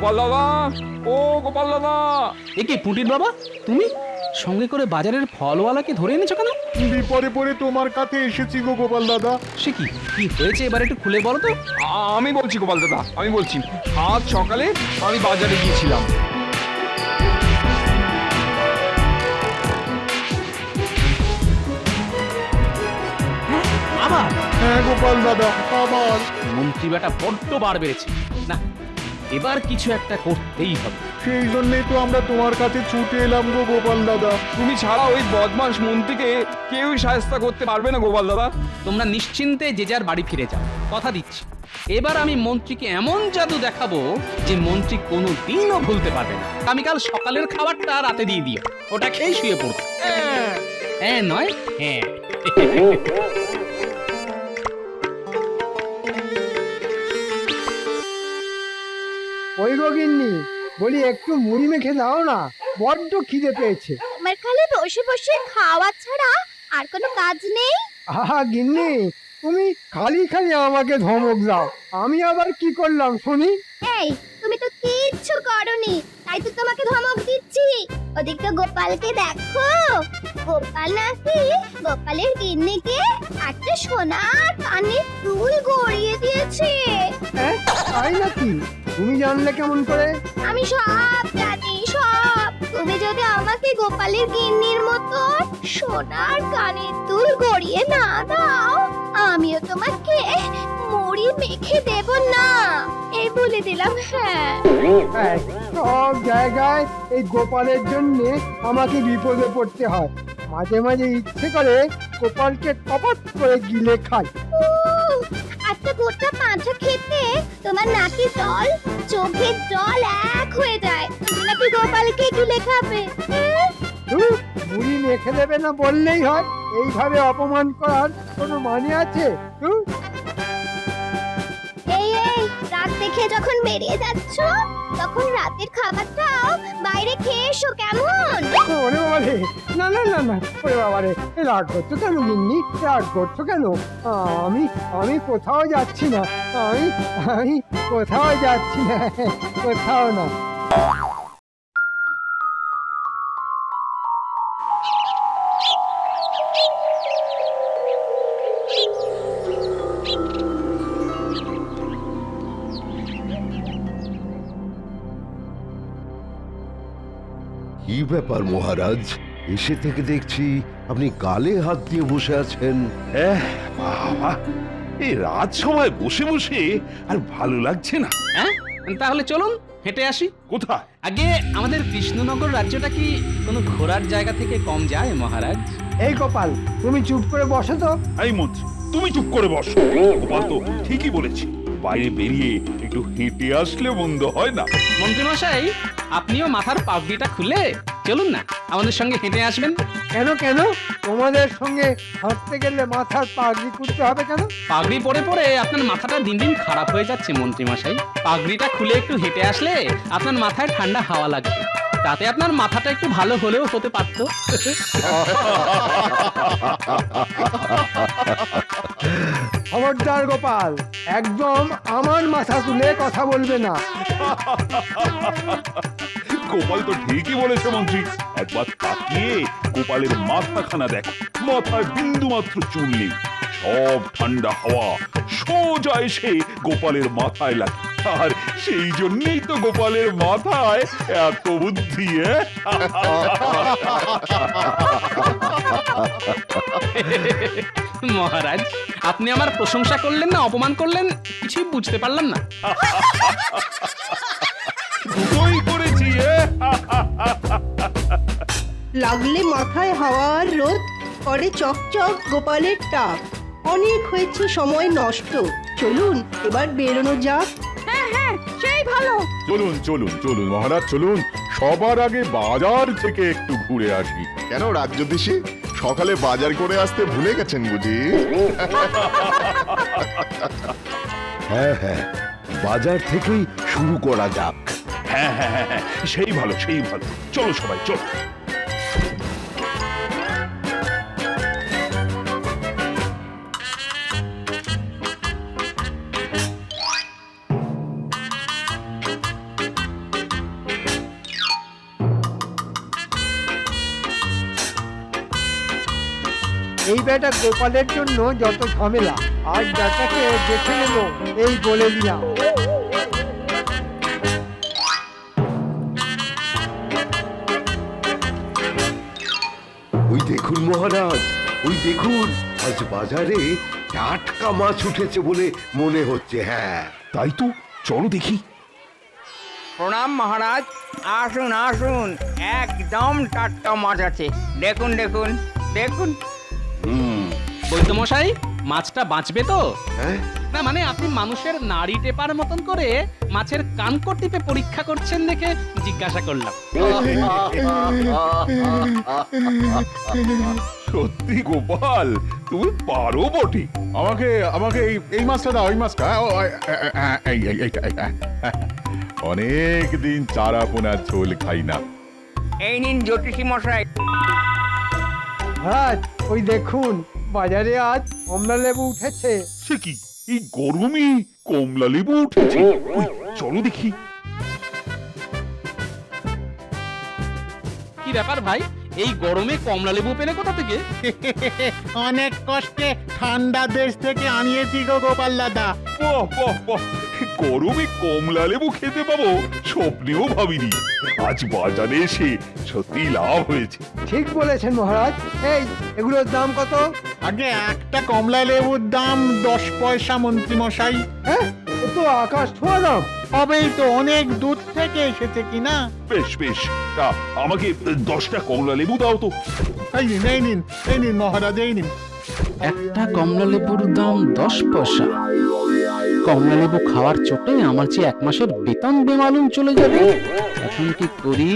গোপাল দাদা, ও গোপাল দাদা। এ কি পুটির বাবা, তুমি সঙ্গে করে বাজারের ফলওয়ালাকে ধরে এনেছো কেন? বিপদে পড়ে তোমার কাছে এসেছি গো গোপাল দাদা। সে কি কি হয়েছে এবার একটু খুলে বলো তো। আমি বলছি গোপাল দাদা, আমি বলছি। আজ সকালে আমি বাজারে গিয়েছিলাম। আবার হ্যাঁ গোপাল দাদা, আবার। মন্ত্রী বেটা বড্ড বার বেড়েছে। না, এবার কিছু একটা করতেই হবে। সেই জন্যই তো আমরা তোমার কাছে ছুটে এলাম গো গোপাল দাদা। তুমি ছাড়া ওই বদমাস মন্ত্রীকে কেউই সাহায্য করতে পারবে না গোপাল দাদা। তোমরা নিশ্চিন্তে যে যার বাড়ি ফিরে যাও, কথা দিচ্ছি। এবার আমি মন্ত্রীকে এমন জাদু দেখাবো যে মন্ত্রী কোনো দিনও ভুলতে পারবে না। আমি কাল সকালের খাবারটা রাতে দিয়ে দিও, ওটা খেয়ে শুয়ে পড়বো। হ্যাঁ নয় হ্যাঁ। ওই গো গিন্নি, বলি একটু মুড়ি মেখে দাও না, বড্ড খিদে পেয়েছে। তোমার খালি বসে বসে খাওয়া ছাড়া আর কোনো কাজ নেই? আহা গিন্নি, তুমি খালি খালি আমাকে ধমক দাও, আমি আবার কি করলাম শুনি? এই, তুমি তো কিচ্ছু করনি, তাই তো তোমাকে ধমক দিচ্ছি। ওদিকে গোপালকে দেখো, গোপাল নাকি গোপালের গিন্নিকে একটা সোনার কানের দুল গড়িয়ে দিয়েছে। হ্যাঁ তাই নাকি? তুমি জানলে কেমন করে? আমি সব জানি, সব। তুমি যদি আমাকে গোপালের গিন্নির মতো সোনার কানের দুল গড়িয়ে না দাও, আমিও তোমাকে মুড়ি মেখে দেব না, এই বলে দিলাম। হ্যাঁ, হ্যাঁ, সব জায়গায় এই গোপালের জন্য আমাকে বিপদে পড়তে হয়। মাঝে মাঝে ইচ্ছে করে গোপালকে কপাত করে গিলে খাই। একটা গোটা পাঁঠা খেতে তোমার নাকের জল চোখের জল এক হয়ে যায়। তুমি নাকি গোপালকে গিলে খাবে? ধুর, মুড়ি মেখে দেবে না বললেই হয়, এইভাবে অপমান করার কোনো মানে আছে? ধুর। এই এই, রাত দেখে যখন বেরিয়ে যাচ্ছ তখন রাতের খাবারটাও বাইরে খেয়ে এসো, কেমন? ওরে বাবা রে, না না না না, ওরে বাবা রে, রাগ করছো কেন গিন্নি, রাগ করছো কেন? আমি আমি কোথাও যাচ্ছি না, আমি আমি কোথাও যাচ্ছি না, কোথাও না। কি ব্যাপার মহারাজ, এসে থেকে দেখছি আপনি গালে হাত দিয়ে বসে আছেন। বাবা, এই রাত সময় বসে বসে আর ভালো লাগছে না। হ্যাঁ, তাহলে চলুন হেঁটে আসি। কোথায়? আগে আমাদের কৃষ্ণনগর রাজ্যটা কি কোনো ঘোরার জায়গা থেকে কম যায় মহারাজ? এই গোপাল, তুমি চুপ করে বসো তো। এই মন্ত্রী, তুমি চুপ করে বসো। গোপাল তো ঠিকই বলেছে, বাইরে বেরিয়ে একটু হেঁটে আসলে মন্দ হয় না। মন্ত্রী মশাই, আপনিও মাথার পাগড়িটা খুলে চলুন না, আমাদের সঙ্গে হেঁটে আসবেন। কেন কেন? তোমাদের সঙ্গে হাঁটতে গেলে মাথার পাগড়ি করতে হবে কেন? পাগড়ি পরে পরে আপনার মাথাটা দিন দিন খারাপ হয়ে যাচ্ছে মন্ত্রী মশাই। পাগড়িটা খুলে একটু হেঁটে আসলে আপনার মাথায় ঠান্ডা হাওয়া লাগবে, তাতে আপনার মাথাটা একটু ভালো হলেও হতে পারতো। খবরদার গোপাল, একদম আমার মাথা তুলে কথা বলবে না। গোপাল তো ঠিকই বলেছে মন্ত্রী, একবার তাকিয়ে গোপালের মাথাখানা দেখো, মাথায় বিন্দু মাত্র চুল নেই। সব ঠান্ডা হাওয়া সোজা এসে গোপালের মাথায় লাগে, আর সেই জন্যই তো গোপালের মাথায় এত বুদ্ধি। মহারাজ, আপনি আমার প্রশংসা করলেন না অপমান করলেন কিছুই বুঝতে পারলাম না। দুটোই করেছি। লাগলে মাথায় হাওয়ার রোদ, করে চকচক গোপালের টাক। অনেক হয়েছে সময় নষ্ট, চলুন এবার বেরোনো যাক। চলুন চলুন চলুন মহারাজ, চলুন। সবার আগে বাজার থেকে একটু ঘুরে আসি। কেন রাজ্যধীশী, সকালে বাজার করে আসতে ভুলে গেছেন বুঝি? হ্যাঁ হ্যাঁ, বাজার থেকেই শুরু করা যাক। হ্যাঁ হ্যাঁ হ্যাঁ হ্যাঁ, সেই ভালো সেই ভালো, চলো সবাই চলো। বেটা গোপালের জন্য যত ঝামেলা, আর বেটাকে দেখে নেব এই বলে দিলাম। ওই দেখুন মহারাজ, ওই দেখুন, আজ বাজারে টাটকা মাছ উঠেছে বলে মনে হচ্ছে। হ্যাঁ, তাই তো, চলো দেখি। প্রণাম মহারাজ, আসুন আসুন, একদম টাটকা মাছ আছে। দেখুন দেখুন দেখুন। বৈদ্যমশাই, মাছটা বাঁচবে তো? হ্যাঁ, না মানে আপনি মানুষের নাড়ি টেপার মতন করে মাছের কানকো টিপে পরীক্ষা করছেন দেখে জিজ্ঞাসা করলাম। সত্যি গোপাল, তুমি পারো বটে। আমাকে আমাকে এই মাছটা দাও, এই মাছটা। অনেক দিন চারা পোনার ঝোল খাই না। এই নিন জ্যোতিষী মশাই। মহারাজ, ওই দেখুন বাজারে আজ কমলা লেবু উঠেছে। সে কি, এই গরমে কমলা লেবু উঠেছে? ওই, চলো দেখি। কি ব্যাপার ভাই, এই গরমে কমলা লেবু পেলে কোথা থেকে? অনেক কষ্টে ঠান্ডা দেশ থেকে আনিয়েছি গো গোপাল দাদা। বাহ বাহ বাহ, গরমে কমলা লেবু খেতে পাবো স্বপ্নেও ভাবিনি। আজ বাজারে এসে সত্যি লাভ হয়েছে। ঠিক বলেছেন মহারাজ। এই এগুলোর দাম কত? আগে একটা কমলা লেবুর দাম 10 পয়সা মন্ত্রী মশাই। হ্যাঁ, এ তো আকাশ ছোঁয়া দাম। হবেই তো, অনেক দূর থেকে এসেছে কিনা। বেশ বেশ, তা আমাকে 10টা কমলা লেবু দাও তো। এই নিন এই নিন এই নিন মহারাজ, এই নিন। একটা কমলা লেবুর দাম 10 পয়সা। কমলা লেবু খাওয়ার চোটে আমার যে 1 মাসের বেতন বেমালুম চলে যাবে। এখন কি করি?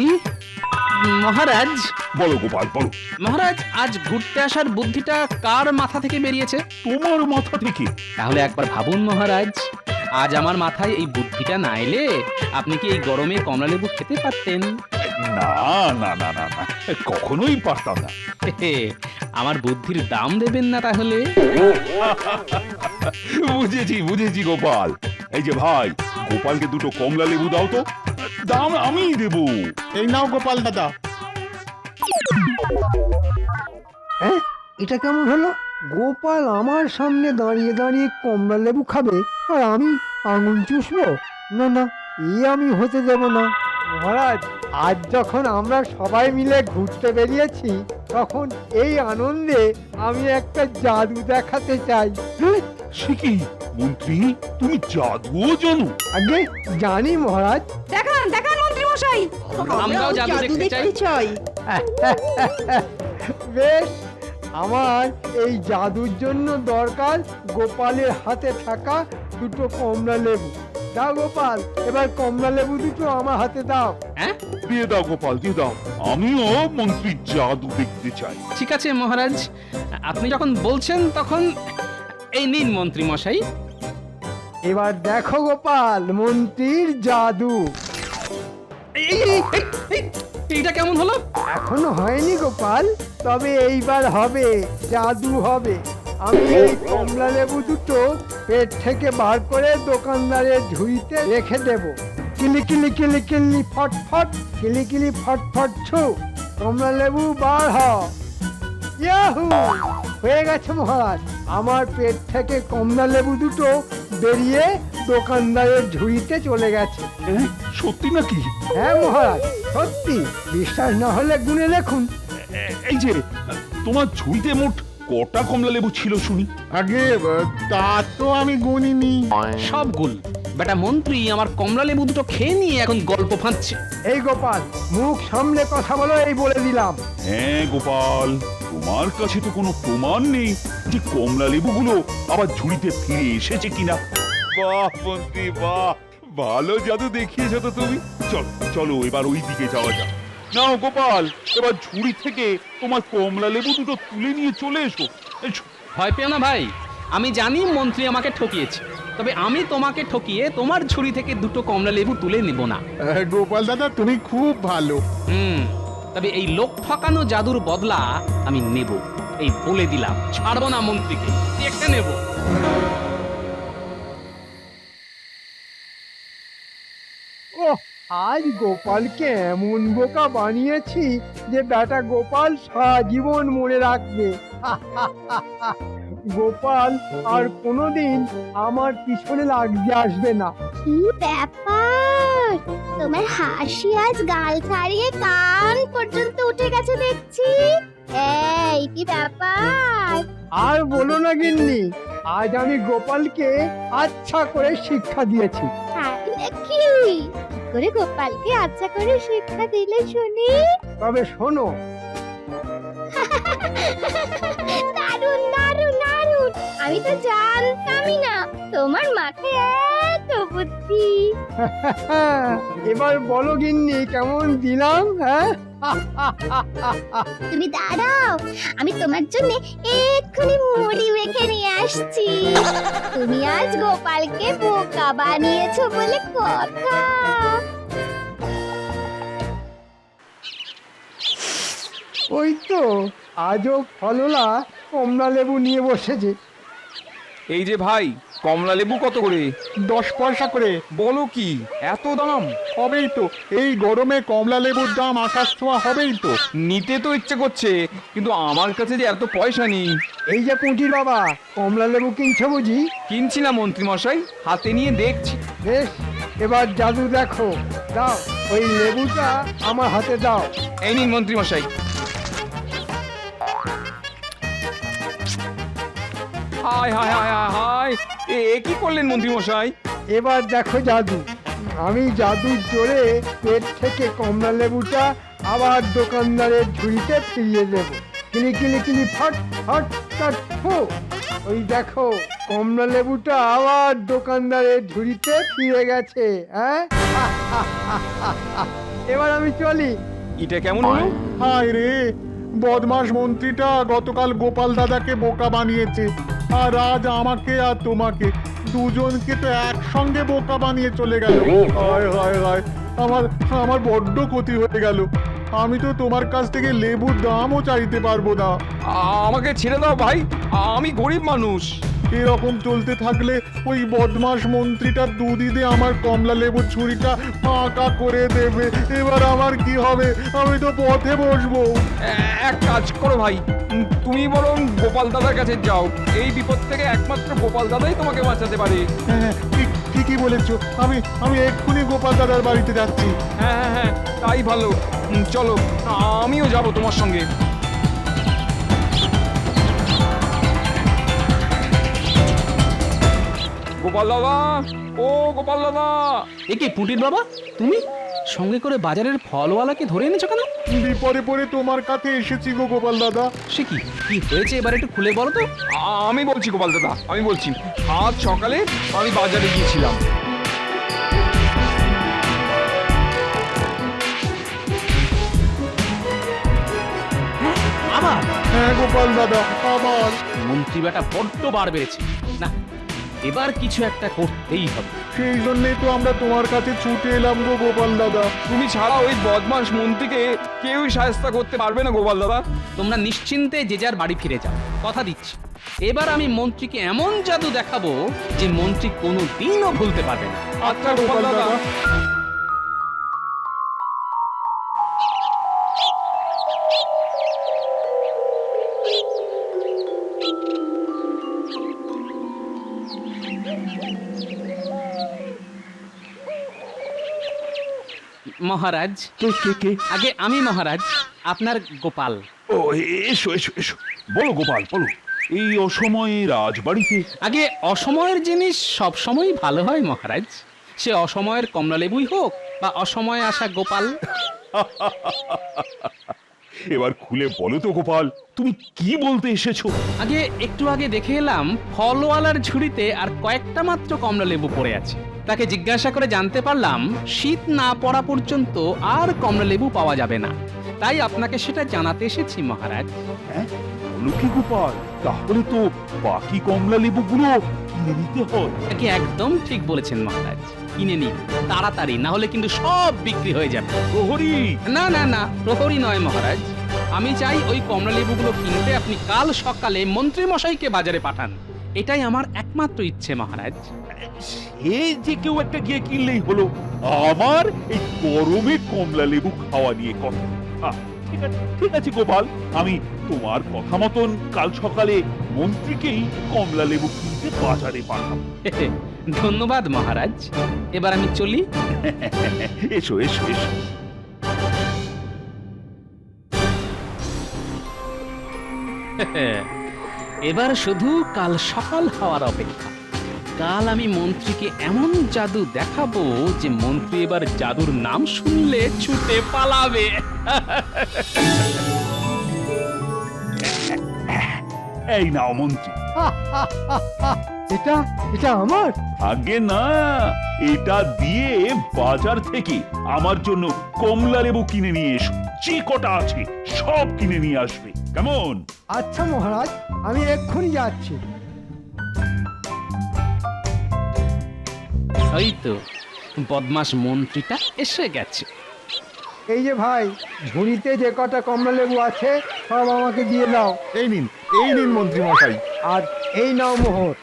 মহারাজ, বলো গোপাল, বলো। মহারাজ, আজ ঘুরতে আসার বুদ্ধিটা কার মাথা থেকে বেরিয়েছে? তোমার মাথা থেকে? তাহলে একবার ভাবুন মহারাজ, আজ আমার মাথায় এই বুদ্ধিটা না এলে আপনি কি এই গরমে কমলা লেবু খেতে পারতেন? না না না না না, কখনোই পারতাম না। আমার বুদ্ধির দাম দেবেন না তাহলে? বুঝেছি বুঝেছি গোপাল। এই যে ভাই, গোপালকে 2টো কমলা লেবু দাও তো, দাম আমিই দেবো। এই নাও গোপাল দাদা। হ্যাঁ, এটা কেমন হলো? গোপাল আমার সামনে দাঁড়িয়ে দাঁড়িয়ে কমলা লেবু খাবে আর আমি আঙুল চুষবো? না না, আমি হতে দেব না। মহারাজ, আজ যখন আমরা সবাই মিলে ঘুরতে বেরিয়েছি, তখন এই আনন্দে আমি একটা জাদু দেখাতে চাই। সে কি মন্ত্রী, তুমি জাদুও জানো? আগে জানি মহারাজ। দেখান দেখান মন্ত্রী মশাই। আমরাও জাদু দেখতে চাই। চাই। বেশ, আমার এই জাদুর জন্য দরকার গোপালের হাতে থাকা 2টো কমলা লেবু। দাও গোপাল, এবার কমলা লেবু 2টো আমার হাতে দাও। হ্যাঁ, দিয়ে দাও গোপাল, দিয়ে দাও। আমিও মন্ত্রীর জাদু দেখতে চাই। ঠিক আছে মহারাজ, আপনি যখন বলছেন তখন এই নিন মন্ত্রী মশাই। এবার দেখো গোপাল, মন্ত্রীর জাদু। এইটা কেমন হলো? এখনো হয়নি গোপাল, তবে এইবার হবে, জাদু হবে। আমি এই কমলা লেবু 2টো পেট থেকে বার করে দোকানদারের ঝুড়িতে রেখে দেব। কিলি কিলি কিলি কিলি ফটফট, কিলি কিলি ফটফট ছু, কমলা লেবু বার হ। ইয়াহু, হয়ে গেছে মহারাজ। আমার পেট থেকে কমলা লেবু 2টো বেরিয়ে দোকানদারের ঝুড়িতে চলে গেছে। সত্যি নাকি? হ্যাঁ মহারাজ, সত্যি। বিশ্বাস না হলে গুনে দেখুন। এই যে, তোমার ঝুড়িতে মোট কটা কমলা লেবু ছিল শুনি? আগে তা তো আমি গুনিনি। সব গুল। বেটা মন্ত্রী আমার কমলা লেবু 2টো খেয়ে নিয়ে এখন গল্প ফাঁদছে। এই গোপাল, মুখ সামলে কথা বলো, এই বলে দিলাম। হ্যাঁ গোপাল, তোমার কাছে তো কোনো প্রমাণ নেই যে কমলা লেবুগুলো আবার ঝুড়িতে ফিরে এসেছে কিনা। বাহ মন্ত্রী বাহ, ভালো জাদু দেখিয়েছো তো তুমি। চলো চলো, এবার ওই দিকে যাওয়া যাক। নাও গোপাল, এবার ঝুড়ি থেকে তোমার কমলা লেবু 2টো তুলে নিয়ে চলে এসো। এসো। ভয় পেও না ভাই, আমি জানি মন্ত্রী আমাকে ঠকিয়েছে, তবে আমি তোমাকে ঠকিয়ে তোমার ঝুড়ি থেকে 2টো কমলা লেবু তুলে নেব না। গোপাল দাদা, তুমি খুব ভালো। তবে এই লোক ঠকানো জাদুর বদলা আমি নেব, এই বলে দিলাম। ছাড়বো না মন্ত্রীকে, একটা নেব। ও আজ গোপালকে এমন বোকা বানিয়েছি যে বেটা গোপাল সারা জীবন মনে রাখবে। গোপাল আর কোনোদিন আমার পিছনে লাগতে আসবে না। কি ব্যাপার, তোমার হাসি আজ গাল ছাড়িয়ে কান পর্যন্ত উঠে গেছে দেখছি। এই কি ব্যাপার? আর বলো না গিন্নি, আজ আমি গোপালকে আচ্ছা করে শিক্ষা দিয়েছি। তাই নাকি? কি করে গোপালকে আচ্ছা করে শিক্ষা দিলে শুনি? তবে শোনো, দারুণ দারুণ দারুণ, আমি তো জানতামই না তোমার মাথায় এত বুদ্ধি। এবার বলো গিন্নি কেমন দিলাম? হ্যাঁ, তুমি দাঁড়াও, আমি তোমার জন্য এক্ষুনি মুড়ি মেখে নিয়ে আসছি। তুমি আজ গোপালকে বোকা বানিয়েছো বলে কথা। ওই তো আজও ফললা কমলা লেবু নিয়ে বসেছে। এই যে ভাই, কমলা লেবু কত করে? 10 পয়সা করে। বলো কি, এত দাম? হবেই তো, এই গরমে কমলা লেবুর দাম আকাশ ছোঁয়া হবেই তো। নিতে তো ইচ্ছে করছে, কিন্তু আমার কাছে যে এত পয়সা নেই। এই যে পুঁটির বাবা, কমলা লেবু কিনছো বুঝি? কিনছি না মন্ত্রী মশাই, হাতে নিয়ে দেখছি। বেশ, এবার জাদু দেখো। দাও, ওই লেবুটা আমার হাতে দাও। এই নিন মন্ত্রী মশাই। হায় হায় হায় হায় হায়, এ কি করলেন মন্ত্রী মশাই? এবার দেখো জাদু। আমি জাদুর জোরে পেট থেকে কমলা লেবুটা আবার দোকানদারের ঝুড়িতে ফিরিয়ে দেব। কিলি কিলি কিলি ফট ফট ফট ফু। ওই দেখো, কমলা লেবুটা আবার দোকানদারের ঝুড়িতে ফিরে গেছে। হ্যাঁ, এবার আমি চলি। এটা কেমন হলো? হায় রে, বদমাস মন্ত্রীটা গতকাল গোপাল দাদাকে বোকা বানিয়েছে, আর আজ আমাকে আর তোমাকে দুজনকে তো একসঙ্গে বোকা বানিয়ে চলে গেল। হায় হায় হায়, আমার বড্ড ক্ষতি হয়ে গেল। আমি তো তোমার কাছ থেকে লেবুর দামও চাইতে পারবো না। আমাকে ছেড়ে দাও ভাই, আমি গরিব মানুষ। এরকম চলতে থাকলে ওই বদমাস মন্ত্রীটার দুদিদে আমার কমলা লেবুর ছুরিটা ফাঁকা করে দেবে। এবার আমার কি হবে? আমি তো পথে বসবো। এক কাজ করো ভাই, তুমি বরং গোপাল দাদার কাছে যাও। এই বিপদ থেকে একমাত্র গোপাল দাদাই তোমাকে বাঁচাতে পারে। হ্যাঁ, ঠিকই বলেছো। আমি এক্ষুনি গোপাল দাদার বাড়িতে যাচ্ছি। হ্যাঁ হ্যাঁ হ্যাঁ, তাই ভালো। চলো, আমিও যাব তোমার সঙ্গে। গোপাল দাদা, ও গোপাল দাদা। এ কি পুটির বাবা, তুমি সঙ্গে করে বাজারের ফলওয়ালাকে ধরে এনেছো কেন? বিপদে পড়ে তোমার কাছে এসেছি গো গোপাল দাদা। সে কি কি হয়েছে এবার একটু খুলে বলো তো। আমি বলছি গোপাল দাদা, আমি বলছি। আজ সকালে আমি বাজারে গিয়েছিলাম। আবার? হ্যাঁ গোপাল দাদা, আবার। মন্ত্রী বেটা বড্ড বার বেড়েছে না, এবার কিছু একটা করতেই হবে। সেই জন্যই তো আমরা তোমার কাছে ছুটে এলাম গো গোপাল দাদা। তুমি ছাড়া ওই বদমাস মন্ত্রীকে কেউই সাহায্য করতে পারবে না গোপাল দাদা। তোমরা নিশ্চিন্তে যে যার বাড়ি ফিরে যাও, কথা দিচ্ছি। এবার আমি মন্ত্রীকে এমন জাদু দেখাবো যে মন্ত্রী কোনো দিনও ভুলতে পারবে না। আচ্ছা গোপাল দাদা। মহারাজ, কে? আগে আমি মহারাজ, আপনার গোপাল। ও, এসো এসো এসো। বলো গোপাল, বলো। এই অসময়ে রাজবাড়িতে? আগে অসময়ের জিনিস সব সময় ভালো হয় মহারাজ, সে অসময়ের কমলালেবুই হোক বা অসময়ে আসা গোপাল। এবার খুলে বলো তো গোপাল, তুমি কি বলতে এসেছো? আগে একটু আগে দেখে এলাম ফলওয়ালার ঝুড়িতে আর কয়েকটা মাত্র কমলালেবু পড়ে আছে। তাকে জিজ্ঞাসা করে জানতে পারলাম শীত না পড়া পর্যন্ত আর কমলালেবু পাওয়া যাবে না। তাই আপনাকে সেটা জানাতে এসেছি মহারাজ। হ্যাঁ, বলো কি গোপাল? তাহলে তো বাকি কমলা লেবুগুলো কিনে নিতে হয়। নাকি একদম ঠিক বলেছেন মহারাজ, কিনে নিন তাড়াতাড়ি, না হলে কিন্তু সব বিক্রি হয়ে যাবে। প্রহরী! না না না, প্রহরী নয় মহারাজ, আমি চাই ওই কমলালেবুগুলো কিনতে আপনি কাল সকালে মন্ত্রী মশাইকে বাজারে পাঠান। এটাই আমার একমাত্র ইচ্ছে মহারাজ। সে যে কেউ একটা গিয়ে কিনলেই হলো। আমার এই গরমে কমলা লেবু খাওয়া নিয়ে কথা। ঠিক আছে গোপাল, আমি তোমার কথা মতন কাল সকালে মন্ত্রীকেই কমলা লেবু কিনতে বাজারে পাঠাবো। ধন্যবাদ মহারাজ, এবার আমি চলি। এসো এসো এসো। এবার শুধু কাল সকাল হওয়ার অপেক্ষা। কাল আমি মন্ত্রীকে এমন জাদু দেখাবো যে মন্ত্রী এবার জাদুর নাম শুনলে ছুটে পালাবে। এই নাও মন্ত্রী। এটা এটা আমার? আগে না, এটা দিয়ে বাজার থেকে আমার জন্য কমলা লেবু কিনে নিয়ে এসো। যে কটা আছে সব কিনে নিয়ে আসবে, কেমন? আচ্ছা মহারাজ, আমি এক্ষুনি যাচ্ছি। ওই তো বদমাস মন্ত্রীটা এসে গেছে। এই যে ভাই, ঝুড়িতে যে কটা কমলা লেবু আছে সব আমাকে দিয়ে দাও। এই নিন মন্ত্রী মশাই। আর এই নাও মোহর।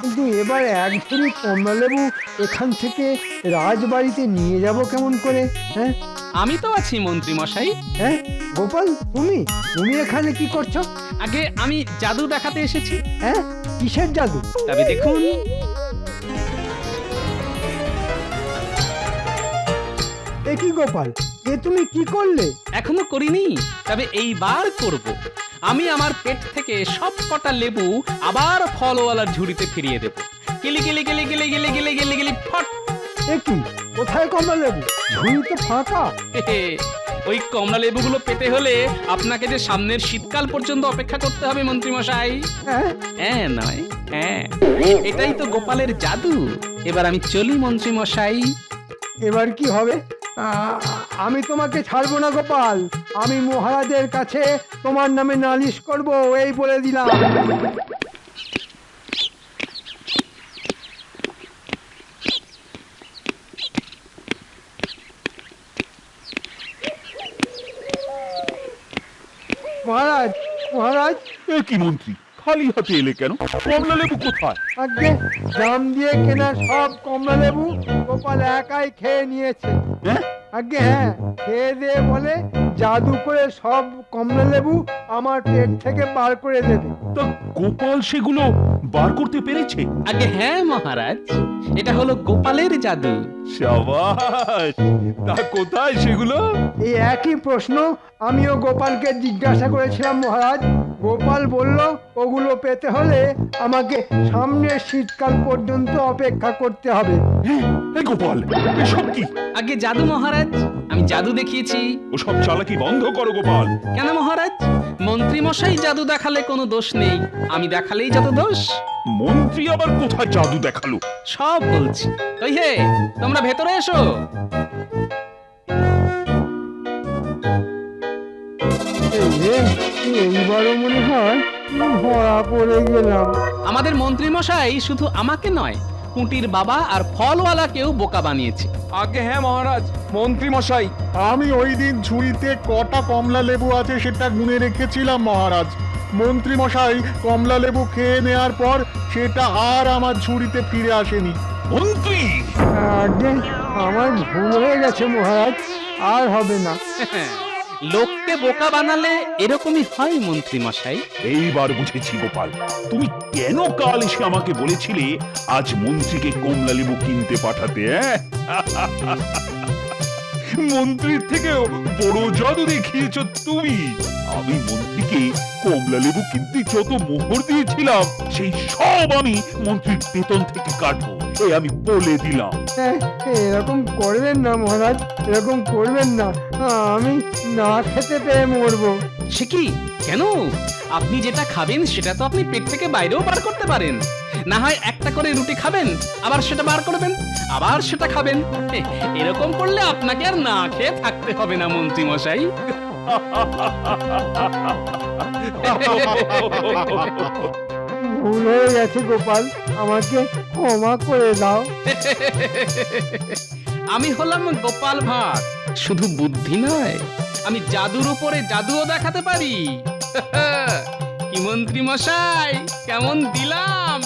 কিন্তু এবার এক ঝুড়ি কমলা লেবু এখান থেকে রাজবাড়িতে নিয়ে যাব কেমন করে? হ্যাঁ আমি তো আছি মন্ত্রী মশাই। হ্যাঁ গোপাল, তুমি তুমি এখানে কি করছো? আগে আমি জাদু দেখাতে এসেছি। হ্যাঁ, কিসের জাদু? তবে দেখুন। এ কি গোপাল, এ তুমি কি করলে? এখনো করিনি, তবে এইবার করব। আমি আমার পেট থেকে সব কটা লেবু আবার ফলওয়ালার ঝুড়িতে ফিরিয়ে দেব। গিলি গিলি গিলি গিলি গিলি গিলি গিলি গিলি ফট। এ কি, কোথায় কমলা লেবু? ঝুড়ি তো ফাঁকা। ওই কমলা লেবুগুলো পেতে হলে আপনাকে যে সামনের শীতকাল পর্যন্ত অপেক্ষা করতে হবে মন্ত্রী মশাই। হ্যাঁ হ্যাঁ নয় হ্যাঁ, এটাই তো গোপালের জাদু। এবার আমি চলি মন্ত্রী মশাই। এবার কি হবে? আমি তোমাকে ছাড়বো না গোপাল। আমি মহারাজের কাছে তোমার নামে নালিশ করব, এই বলে দিলাম। মহারাজ, মহারাজ। এ কি মন্ত্রী, খালি হাতে এলে কেন? কমলা লেবু কোথায়? আগে দাম দিয়ে কেনা সব কমলা লেবু গোপাল একাই খেয়ে নিয়েছে। হ্যাঁ? আগে হ্যাঁ, খেয়ে দিয়ে বলে জাদু করে সব কমলা লেবু আমার পেট থেকে বার করে দেবে। তা গোপাল সেগুলো বার করতে পেরেছে? আগে হ্যাঁ মহারাজ, এটা হলো গোপালের জাদু। শাবাশ! তা কোথায় সেগুলো? এই একই প্রশ্ন আমিও গোপালকে জিজ্ঞাসা করেছিলাম মহারাজ। গোপাল বলল ওগুলো পেতে হলে আমাকে সামনের শীতকাল পর্যন্ত অপেক্ষা করতে হবে। এই গোপাল, এসব কি? আগে জাদু মহারাজ, আমি জাদু দেখিয়েছি। ওসব চালাকি বন্ধ করো গোপাল। কেন মহারাজ? মন্ত্রী মশাই জাদু দেখালে কোনো দোষ নেই, আমি দেখালেই যত দোষ। মন্ত্রী আবার কোথায় জাদু দেখালো? সব বলছি। ওই হে, তোমরা ভেতরে এসো। এইবারও মনে হয় ধরা পড়ে গেলাম। আমাদের মন্ত্রী মশাই শুধু আমাকে নয়, কুটির বাবা আর ফলওয়ালাকেও বোকা বানিয়েছে। আগে হ্যাঁ মহারাজ, মন্ত্রী মশাই। আমি ওই দিন ঝুড়িতে কটা কমলা লেবু আছে সেটা গুনে রেখেছিলাম মহারাজ। মন্ত্রী মশাই কমলা লেবু খেয়ে নেওয়ার পর সেটা আর আমার ঝুড়িতে ফিরে আসেনি। মন্ত্রী! আগে আমার ভুল হয়ে গেছে মহারাজ, আর হবে না। লোককে বোকা বানালে এরকমই হয় মন্ত্রী মশাই। এইবার বুঝেছি গোপাল, তুমি কেন কাল এসে আমাকে বলেছিলে আজ মন্ত্রীকে কমলা লেবু কিনতে পাঠাতে। মন্ত্রীর থেকেও বড় জাদু দেখিয়েছ তুমি। আমি মন্ত্রীকে কমলা লেবু কিনতে যত মোহর দিয়েছিলাম সেই সব আমি মন্ত্রীর বেতন থেকে কাটবো, এই আমি বলে দিলাম। এরকম করবেন না মহারাজ, এরকম করবেন না। আমি না খেতে পেয়ে মরবো। সে কি? কেন? আপনি যেটা খাবেন সেটা তো আপনি পেট থেকে বাইরেও বার করতে পারেন। না হয় একটা করে রুটি খাবেন, আবার সেটা বার করবেন, আবার সেটা খাবেন। এরকম করলে আপনাকে আর না খেয়ে থাকতে হবে না মন্ত্রী মশাই। ভুল হয়ে গেছে গোপাল, আমাকে ক্ষমা করে দাও। আমি হলাম গোপাল ভাঁড়, শুধু বুদ্ধি নয়, আমি জাদুর উপরে জাদুও দেখাতে পারি। কি মন্ত্রী মশাই, কেমন দিলাম?